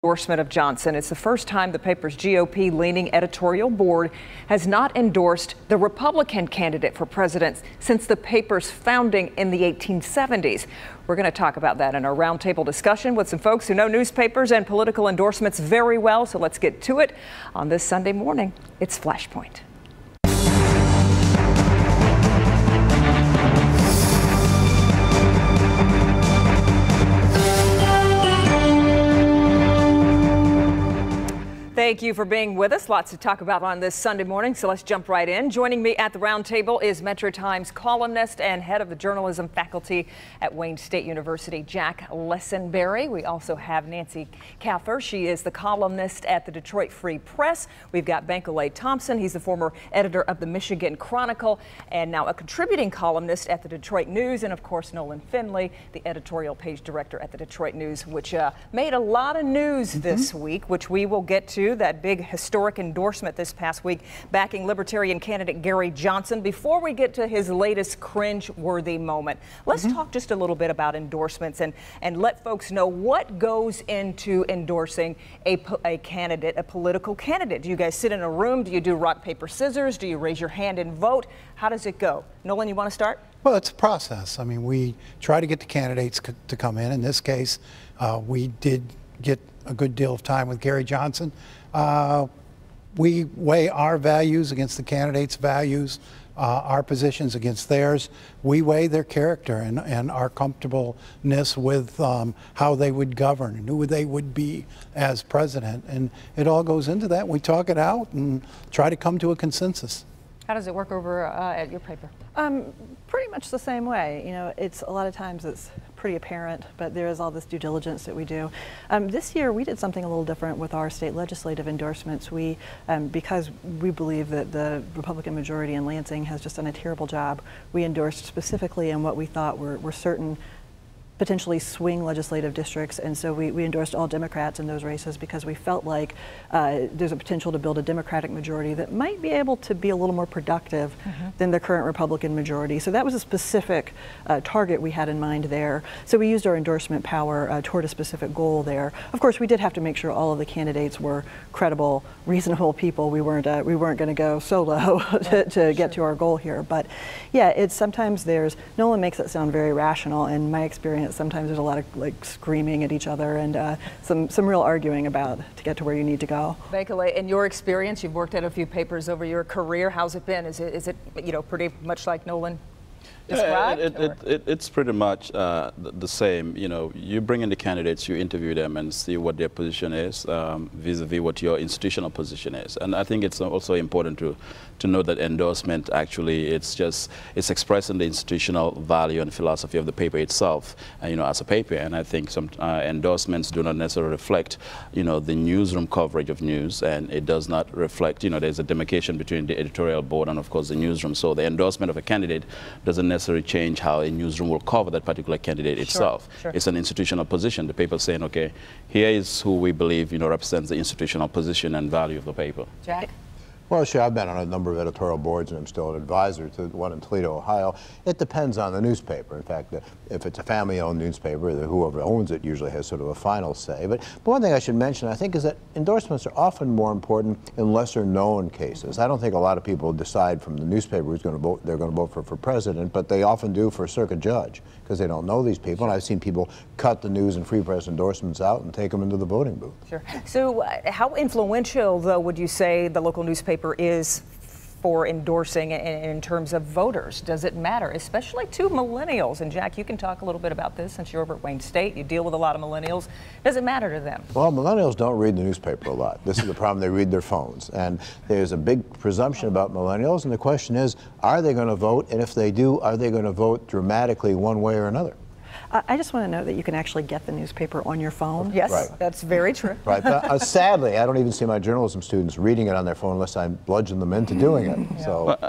Endorsement of Johnson. It's the first time the paper's GOP-leaning editorial board has not endorsed the Republican candidate for president since the paper's founding in the 1870s. We're going to talk about that in our roundtable discussion with some folks who know newspapers and political endorsements very well. So let's get to it. On this Sunday morning, it's Flashpoint. Thank you for being with us. Lots to talk about on this Sunday morning, so let's jump right in. Joining me at the roundtable is Metro Times columnist and head of the journalism faculty at Wayne State University, Jack Lessenberry. We also have Nancy Kaffer. She is the columnist at the Detroit Free Press. We've got Bankalay Thompson. He's the former editor of the Michigan Chronicle and now a contributing columnist at the Detroit News. And of course, Nolan Finley, the editorial page director at the Detroit News, which made a lot of news this week, which we will get to. That big historic endorsement this past week backing Libertarian candidate Gary Johnson. Before we get to his latest cringe-worthy moment, let's talk just a little bit about endorsements and let folks know what goes into endorsing a candidate, a political candidate. Do you guys sit in a room? Do you do rock, paper, scissors? Do you raise your hand and vote? How does it go? Nolan, you want to start? Well, it's a process. I mean, we try to get the candidates to come in. In this case, we did get a good deal of time with Gary Johnson. We weigh our values against the candidates' values, our positions against theirs. We weigh their character and our comfortableness with how they would govern and who they would be as president. And it all goes into that. We talk it out and try to come to a consensus. How does it work over at your paper? Pretty much the same way. You know, it's a lot of times it's pretty apparent, but there is all this due diligence that we do. This year we did something a little different with our state legislative endorsements. We, because we believe that the Republican majority in Lansing has just done a terrible job, we endorsed specifically in what we thought were certain potentially swing legislative districts, and so we endorsed all Democrats in those races because we felt like there's a potential to build a Democratic majority that might be able to be a little more productive than the current Republican majority. So that was a specific target we had in mind there. So we used our endorsement power toward a specific goal there. Of course, we did have to make sure all of the candidates were credible, reasonable people. We weren't going to go solo to get to our goal here. But yeah, it's sometimes Nolan makes it sound very rational. In my experience, sometimes there's a lot of like screaming at each other and some real arguing about to get to where you need to go. Bankalay, in your experience, you've worked at a few papers over your career. How's it been? Is it pretty much like Nolan described? It's pretty much the same. You know, you bring in the candidates, you interview them and see what their position is vis-a-vis what your institutional position is. And I think it's also important to know that endorsement actually it's expressing the institutional value and philosophy of the paper itself, as a paper. And I think some endorsements do not necessarily reflect, the newsroom coverage of news, and it does not reflect, there's a demarcation between the editorial board and of course the newsroom. So the endorsement of a candidate doesn't necessarily change how a newsroom will cover that particular candidate itself. Sure. It's an institutional position. The paper saying, okay, here is who we believe, represents the institutional position and value of the paper. Jack? Well, sure, I've been on a number of editorial boards, and I'm still an advisor to one in Toledo, Ohio. It depends on the newspaper. In fact, if it's a family-owned newspaper, whoever owns it usually has sort of a final say. But one thing I should mention, I think, is that endorsements are often more important in lesser-known cases. I don't think a lot of people decide from the newspaper who's going to vote, they're going to vote for president, but they often do for a circuit judge because they don't know these people. And I've seen people cut the News and Free Press endorsements out and take them into the voting booth. Sure. So how influential, though, would you say the local newspaper is for endorsing in terms of voters? Does it matter, especially to millennials? And Jack, you can talk a little bit about this since you're over at Wayne State. You deal with a lot of millennials. Does it matter to them? Well, millennials don't read the newspaper a lot. This is the problem. They read their phones. And there's a big presumption about millennials. And the question is, are they going to vote? And if they do, are they going to vote dramatically one way or another? I just want to know that you can actually get the newspaper on your phone. Yes, right. That's very true. Right. But, sadly, I don't even see my journalism students reading it on their phone unless I bludgeon them into doing it. Yeah. So, well,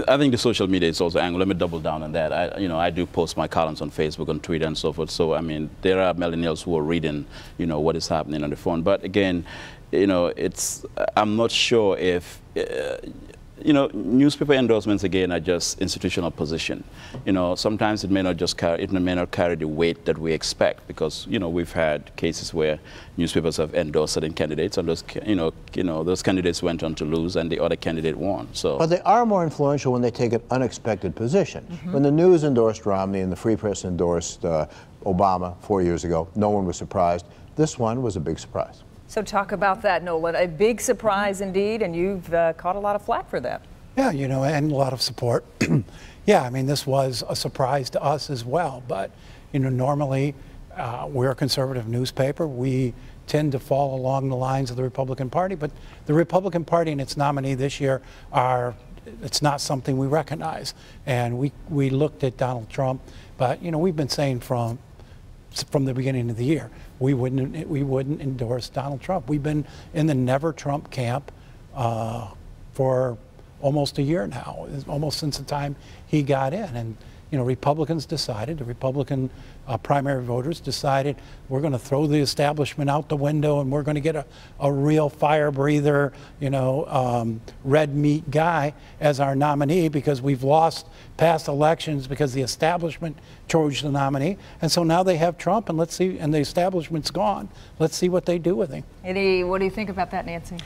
I think the social media is also angle. Let me double down on that. I do post my columns on Facebook, on Twitter, and so forth. So, I mean, there are millennials who are reading, what is happening on the phone. But again, I'm not sure if you know, newspaper endorsements again are just institutional position. You know, sometimes it may not just carry, it may not carry the weight that we expect, because you know we've had cases where newspapers have endorsed certain candidates, and those those candidates went on to lose, and the other candidate won. So, but they are more influential when they take an unexpected position. When the News endorsed Romney and the Free Press endorsed Obama 4 years ago, no one was surprised. This one was a big surprise. So talk about that, Nolan. A big surprise indeed, and you've caught a lot of flack for that. Yeah, you know, and a lot of support. Yeah, I mean, this was a surprise to us as well. But, you know, normally we're a conservative newspaper. We tend to fall along the lines of the Republican Party. But the Republican Party and its nominee this year it's not something we recognize. And we looked at Donald Trump. But, you know, we've been saying from the beginning of the year, we wouldn't endorse Donald Trump. We've been in the never Trump camp for almost a year now, almost since the time he got in. And you know, Republicans decided, the Republican primary voters decided, we're going to throw the establishment out the window, and we're going to get a real fire breather, you know, red meat guy as our nominee, because we've lost past elections because the establishment chose the nominee. And so now they have Trump, and let's see, and the establishment's gone. Let's see what they do with him. What do you think about that, Nancy?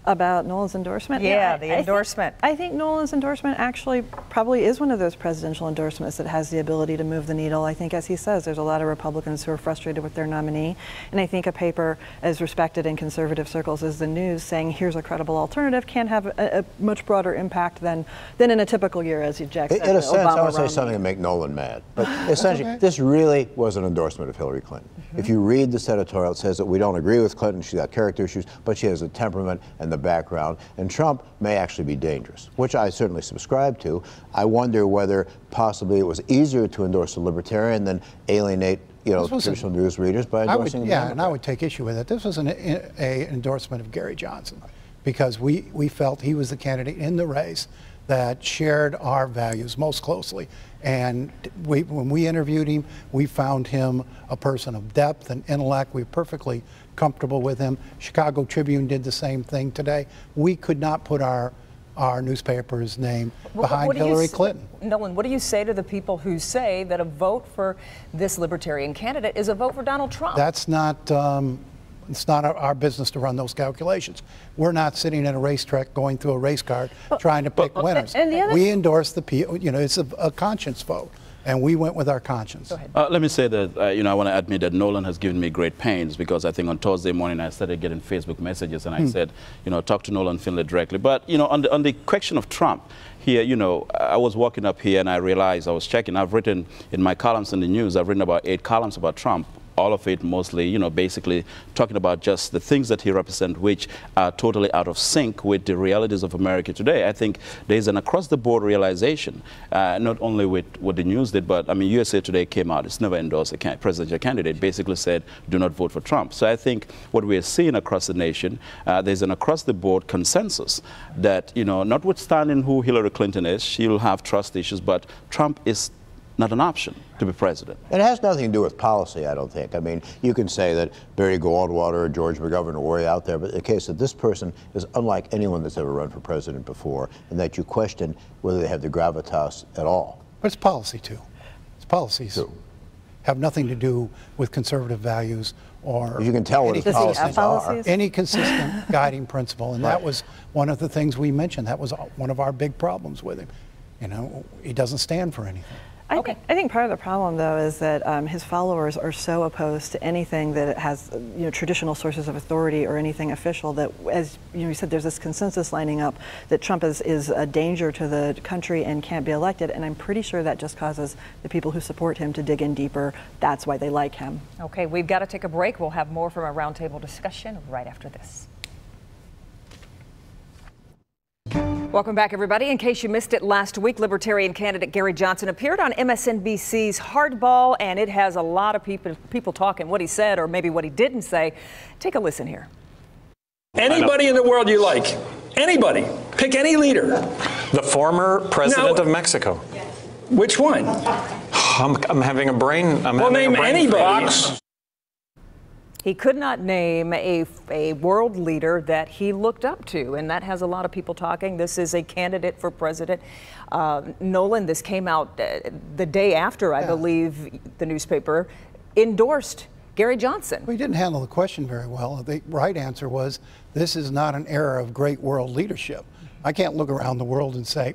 About Nolan's endorsement? Yeah, the endorsement. I think Nolan's endorsement actually probably is one of those presidential endorsements that has the ability to move the needle. I think, as he says, there's a lot of Republicans who are frustrated with their nominee. And I think a paper as respected in conservative circles as the News saying, here's a credible alternative, can have a much broader impact than in a typical year, as Jack said. In a sense, I want to say Romney. something to make Nolan mad. But essentially, this really was an endorsement of Hillary Clinton. If you read this editorial, it says that we don't agree with Clinton, she's got character issues, but she has a temperament and the background, and Trump may actually be dangerous, which I certainly subscribe to. I wonder whether possibly it was easier to endorse a libertarian than alienate, you know, traditional news readers by endorsing and I would take issue with it. This was an endorsement of Gary Johnson, because we felt he was the candidate in the race that shared our values most closely. And when we interviewed him, we found him a person of depth and intellect. We were perfectly comfortable with him. Chicago Tribune did the same thing today. We could not put our newspaper's name behind Hillary Clinton. Nolan, what do you say to the people who say that a vote for this libertarian candidate is a vote for Donald Trump? That's not... it's not our business to run those calculations. We're not sitting in a racetrack going through a race card trying to pick winners. We endorse the people, you know, it's a conscience vote, and we went with our conscience. Go ahead. Let me say that, you know, I want to admit that Nolan has given me great pains, because I think on Thursday morning I started getting Facebook messages, and I said, you know, talk to Nolan Finlay directly. But, you know, on the question of Trump, here, you know, I was walking up here and I realized, I was checking, I've written in my columns in the news, I've written about 8 columns about Trump. All of it mostly, you know, basically talking about just the things that he represents, which are totally out of sync with the realities of America today. I think there's an across-the-board realization, not only with what the news did, but, I mean, USA Today came out. It's never endorsed a presidential candidate, basically said, do not vote for Trump. So I think what we're seeing across the nation, there's an across-the-board consensus that, you know, notwithstanding who Hillary Clinton is, she'll have trust issues, but Trump is not an option to be president. It has nothing to do with policy, I don't think. I mean, you can say that Barry Goldwater or George McGovern are way out there, but the case that this person is unlike anyone that's ever run for president before, and that you question whether they have the gravitas at all. But it's policy, too. It's policies. Have nothing to do with conservative values or you can tell what his policies are. Any consistent guiding principle, and that was one of the things we mentioned. That was one of our big problems with him. You know, he doesn't stand for anything. I think part of the problem, though, is that his followers are so opposed to anything that has, you know, traditional sources of authority or anything official that, as you said, there's this consensus lining up that Trump is a danger to the country and can't be elected. And I'm pretty sure that just causes the people who support him to dig in deeper. That's why they like him. Okay, we've got to take a break. We'll have more from a roundtable discussion right after this. Welcome back, everybody. In case you missed it last week, Libertarian candidate Gary Johnson appeared on MSNBC's Hardball, and it has a lot of people talking what he said or maybe what he didn't say. Take a listen here. Anybody in the world you like, anybody, pick any leader. The former president of Mexico. Which one? I'm having a brain. Well, name anybody. He could not name a world leader that he looked up to, and that has a lot of people talking. This is a candidate for president. Nolan, this came out the day after, I believe, the newspaper endorsed Gary Johnson. We didn't handle the question very well. The right answer was, this is not an era of great world leadership. I can't look around the world and say,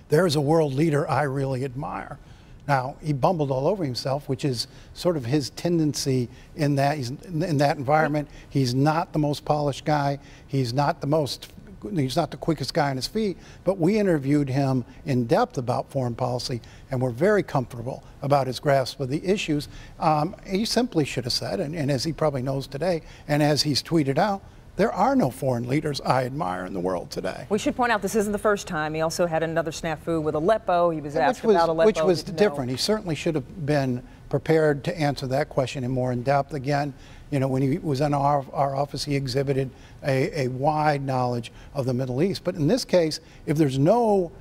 there's a world leader I really admire. Now, he bumbled all over himself, which is sort of his tendency in that he's in that environment. He's not the most polished guy. He's not the quickest guy on his feet, but we interviewed him in depth about foreign policy, and we're very comfortable about his grasp of the issues. He simply should have said, and as he probably knows today, and as he's tweeted out, there are no foreign leaders I admire in the world today. We should point out this isn't the first time. He also had another snafu with Aleppo. He was asked about Aleppo. Which was different. He certainly should have been prepared to answer that question in more in depth. Again, you know, when he was in our office, he exhibited a wide knowledge of the Middle East. But in this case, if there's no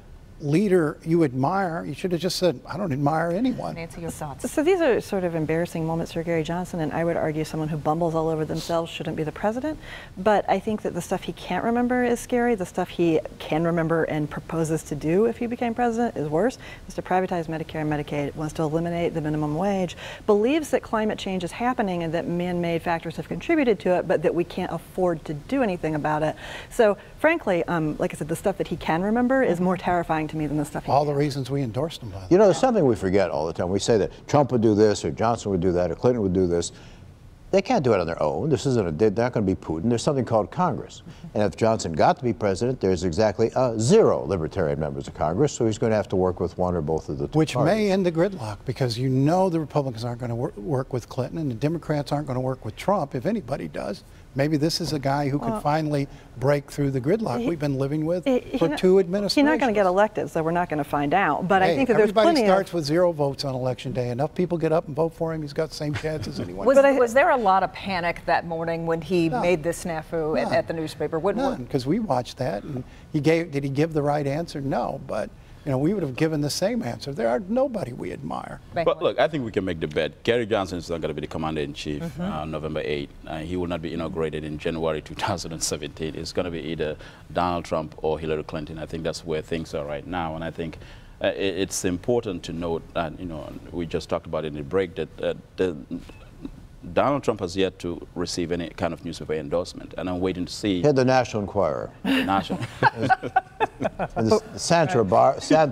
leader you admire, you should have just said, I don't admire anyone. Nancy, your thoughts? So these are sort of embarrassing moments for Gary Johnson, and I would argue someone who bumbles all over themselves shouldn't be the president. But I think that the stuff he can't remember is scary. The stuff he can remember and proposes to do if he became president is worse. Wants to privatize Medicare and Medicaid, wants to eliminate the minimum wage, believes that climate change is happening and that man-made factors have contributed to it, but that we can't afford to do anything about it. So frankly, like I said, the stuff that he can remember is more terrifying to me than the stuff he all the reasons we endorsed him. You know, there's something we forget all the time. We say that Trump would do this, or Johnson would do that, or Clinton would do this. They can't do it on their own. This isn't they're not going to be Putin. There's something called Congress. And if Johnson got to be president, there's exactly 0 libertarian members of Congress, so he's going to have to work with one or both of the two Which parties. may end the gridlock, because you know the Republicans aren't going to work with Clinton, and the Democrats aren't going to work with Trump, if anybody does. Maybe this is a guy who can finally break through the gridlock we've been living with for 2 administrations. He's not going to get elected, so we're not going to find out. But I think that there's plenty everybody starts with 0 votes on election day. Enough people get up and vote for him, he's got the same chance as anyone. Was there a lot of panic that morning when he made this snafu at the newspaper? None, because we watched that, and did he give the right answer? No, but you know, we would have given the same answer. There are nobody we admire. But look, I think we can make the bet. Gary Johnson is not going to be the commander-in-chief on November 8th. He will not be inaugurated in January 2017. It's going to be either Donald Trump or Hillary Clinton. I think that's where things are right now. And I think it's important to note that, you know, we just talked about it in the break, that Donald Trump has yet to receive any kind of newspaper endorsement, and I'm waiting to see. He had the National Enquirer. The National. And the Santa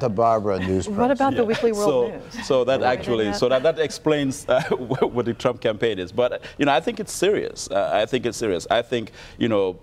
Barbara News Press. What about the Weekly World News? So that actually, that explains what the Trump campaign is. But you know, I think it's serious. I think it's serious. I think, you know,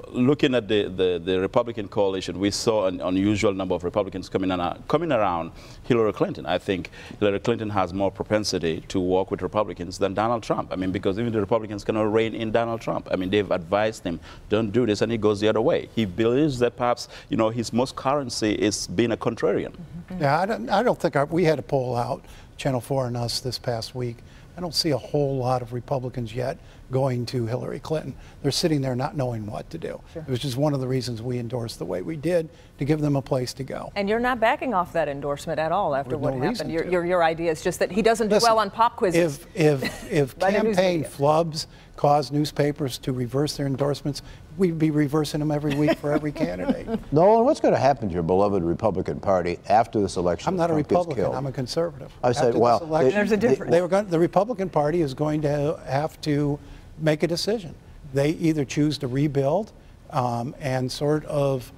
looking at the Republican coalition, we saw an unusual number of Republicans coming around Hillary Clinton. I think Hillary Clinton has more propensity to work with Republicans than Donald Trump. I mean, because even the Republicans cannot rein in Donald Trump. I mean, they've advised him, don't do this, and he goes the other way. He believes that perhaps, you know, his most currency is being a contrarian. Yeah, I don't think we had a poll out, Channel 4 and us, this past week. I don't see a whole lot of Republicans yet going to Hillary Clinton. They're sitting there not knowing what to do. Sure. It was just one of the reasons we endorsed the way we did, to give them a place to go. And you're not backing off that endorsement at all after what happened. Your idea is just that he doesn't do well on pop quizzes. If campaign flubs cause newspapers to reverse their endorsements, we'd be reversing them every week for every candidate. Nolan, what's going to happen to your beloved Republican Party after this election? I'm not a Republican. I'm a conservative. I said, well, there's a difference. The Republican Party is going to have to make a decision. They either choose to rebuild and sort of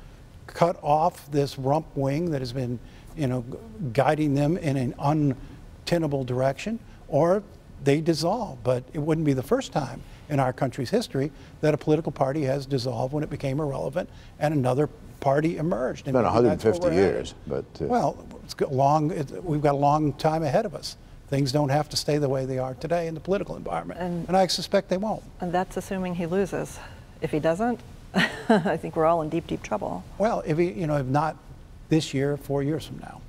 cut off this rump wing that has been, you know, guiding them in an untenable direction, or they dissolve. But it wouldn't be the first time in our country's history that a political party has dissolved when it became irrelevant and another party emerged. It's been 150 years, but well, we've got a long time ahead of us. Things don't have to stay the way they are today in the political environment, and I suspect they won't. And that's assuming he loses. If he doesn't, I think we're all in deep, deep trouble. Well, if he, you know, if not this year, 4 years from now.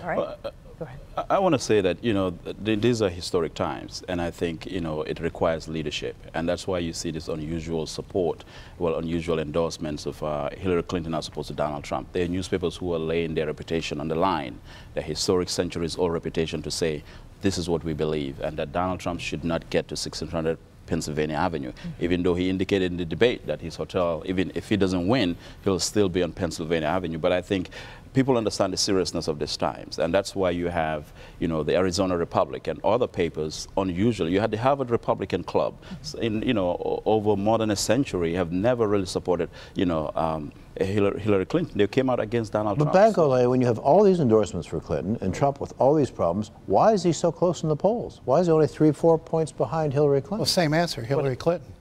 All right. Well, Go ahead. I want to say that, you know, these are historic times, and I think, you know, it requires leadership, and that's why you see this unusual support, well, unusual endorsements of Hillary Clinton as opposed to Donald Trump. There are newspapers who are laying their reputation on the line, their historic centuries-old reputation, to say this is what we believe, and that Donald Trump should not get to 1600 Pennsylvania Avenue, even though he indicated in the debate that his hotel, even if he doesn't win, he'll still be on Pennsylvania Avenue. But I think people understand the seriousness of these times, and that's why you have, you know, the Arizona Republic and other papers. Unusual, you had the Harvard Republican Club, in, you know, over more than a century, have never really supported, you know, Hillary Clinton. They came out against Donald Trump. But Bankole, when you have all these endorsements for Clinton and Trump with all these problems, why is he so close in the polls? Why is he only 3-4 points behind Hillary Clinton? Well, same answer, Hillary Clinton.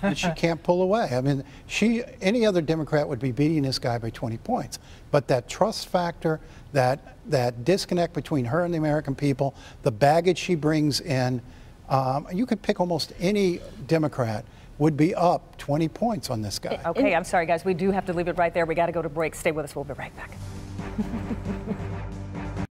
And she can't pull away. I mean, any other Democrat would be beating this guy by 20 points. But that trust factor, that disconnect between her and the American people, the baggage she brings in, you could pick almost any Democrat would be up 20 points on this guy. Okay, I'm sorry, guys. We do have to leave it right there. We got to go to break. Stay with us. We'll be right back.